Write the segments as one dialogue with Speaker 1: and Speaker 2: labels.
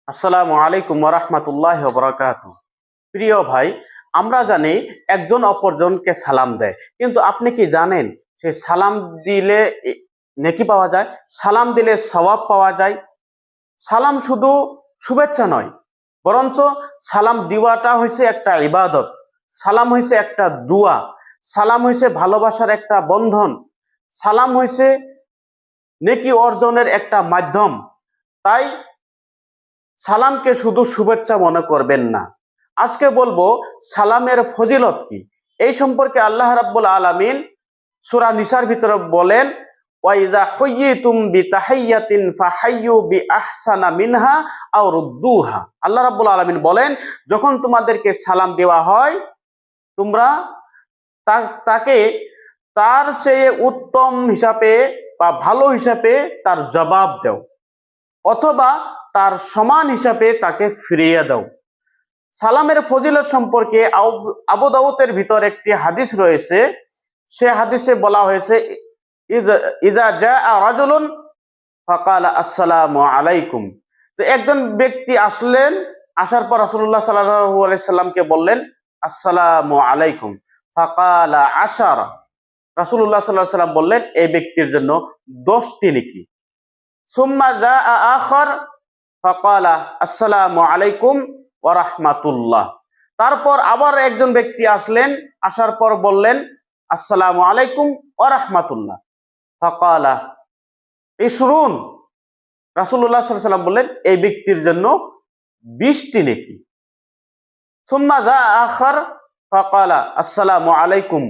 Speaker 1: আসসালামু আলাইকুম ওয়া রাহমাতুল্লাহি ওয়া বারাকাতুহু। প্রিয় ভাই, আমরা জানি একজন অপরজনকে সালাম দেয়, কিন্তু আপনি কি জানেন সে সালাম দিলে নেকি পাওয়া যায়, সালাম দিলে সওয়াব পাওয়া যায়। সালাম শুধু শুভেচ্ছা নয়, বরঞ্চ সালাম দেওয়াটা হইছে একটা ইবাদত। সালাম হইছে একটা দুয়া। সালাম হইছে ভালোবাসার একটা বন্ধন। সালাম হইছে নেকি অর্জনের একটা মাধ্যম। তাই সালামকে শুধু শুভেচ্ছা মনে করবেন না। আজকে বলবো সালামের ফজিলত কি। এই সম্পর্কে আল্লাহ রাব্বুল আলামিন সূরা নিসার ভিতরে বলেন, ওয়া ইযা হুয়্যিতুম বিতাহিয়্যাতিন ফাহাইয়্যু বিআহসানা মিনহা আও রুদ্দুহা। আল্লাহ রাব্বুল আলামিন বলেন, যখন তোমাদেরকে সালাম দেওয়া হয়, তোমরা তাকে তার চেয়ে উত্তম হিসাবে বা ভালো হিসাবে তার জবাব দাও, অথবা তার সমান হিসাবে তাকে ফিরিয়ে দাও। সালামের ফজিলত সম্পর্কে আবু দাউদের ভিতর একটি হাদিস রয়েছে। সে হাদিসে বলা হয়েছে, ইজা জাআ রাজুলুন ফাকালা আসসালামু আলাইকুম। তো একজন ব্যক্তি আসলেন, আসার পর রাসূলুল্লাহ সাল্লাল্লাহু আলাইহি সাল্লামকে বললেন আসসালামু আলাইকুম। ফাকালা আশারা। রাসূলুল্লাহ সাল্লাল্লাহু আলাইহি সাল্লাম বললেন এই ব্যক্তির জন্য 10টি নেকি। সুম্মা জাআ আখার ফাকালা আসসালামু আলাইকুম ওয়া রাহমাতুল্লাহ। তারপর আবার একজন ব্যক্তি আসলেন, আসার পর বললেন আসসালামু আলাইকুম ওয়া রাহমাতুল্লাহ। ফাকালা ইশরুন। রাসূলুল্লাহ সাল্লাল্লাহু আলাইহি সাল্লাম বললেন এই ব্যক্তির জন্য 20টি নেকি। সুম্মা জাআ আখার ফাকালা আসসালামু আলাইকুম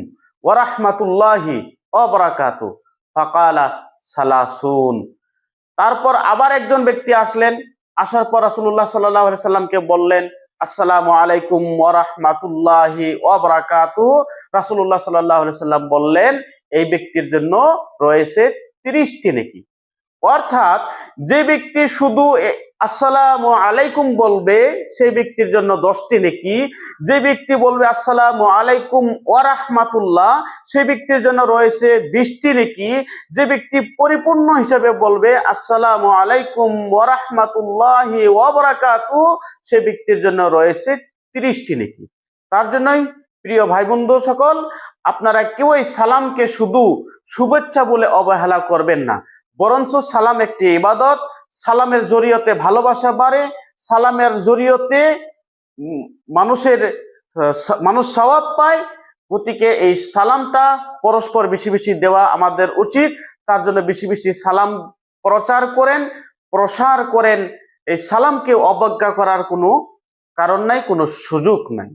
Speaker 1: ওয়া রাহমাতুল্লাহি ওয়া বারাকাতুহু। ফাকালা সালাসুন। তারপর আবার একজন ব্যক্তি আসলেন, আসার পর রাসূলুল্লাহ সাল্লাল্লাহু আলাইহি সাল্লামকে বললেন আসসালামু আলাইকুম ওয়া রাহমাতুল্লাহি ওয়া বারাকাতুহু। রাসূলুল্লাহ সাল্লাল্লাহু আলাইহি সাল্লাম বললেন এই ব্যক্তির জন্য রয়েছে 30টি নেকি। অর্থাৎ যে ব্যক্তি শুধু আসসালামু আলাইকুম বলবে সেই ব্যক্তির জন্য 10টি নেকি। যে ব্যক্তি বলবে আসসালামু আলাইকুম ওয়া রাহমাতুল্লাহ সেই ব্যক্তির জন্য রয়েছে 20টি নেকি। যে ব্যক্তি পরিপূর্ণ হিসেবে বলবে আসসালামু আলাইকুম ওয়া রাহমাতুল্লাহি ওয়া বারাকাতুহু সেই ব্যক্তির জন্য রয়েছে 30টি নেকি। তার জন্যই প্রিয় ভাই বন্ধু সকল, আপনারা কেউই সালামকে শুধু শুভেচ্ছা বলে অবহেলা করবেন না, বরঞ্চ সালাম একটি ইবাদত। সালামের জরিয়তে ভালোবাসা বাড়ে। সালামের জরিয়তে মানুষ সওয়াব পায়। গতিকে এই সালামটা পরস্পর বেশি বেশি দেওয়া আমাদের উচিত। তার জন্য বেশি বেশি সালাম প্রচার করেন, প্রসার করেন। এই সালামকে অবজ্ঞা করার কোনো কারণ নাই, কোনো সুযোগ নাই।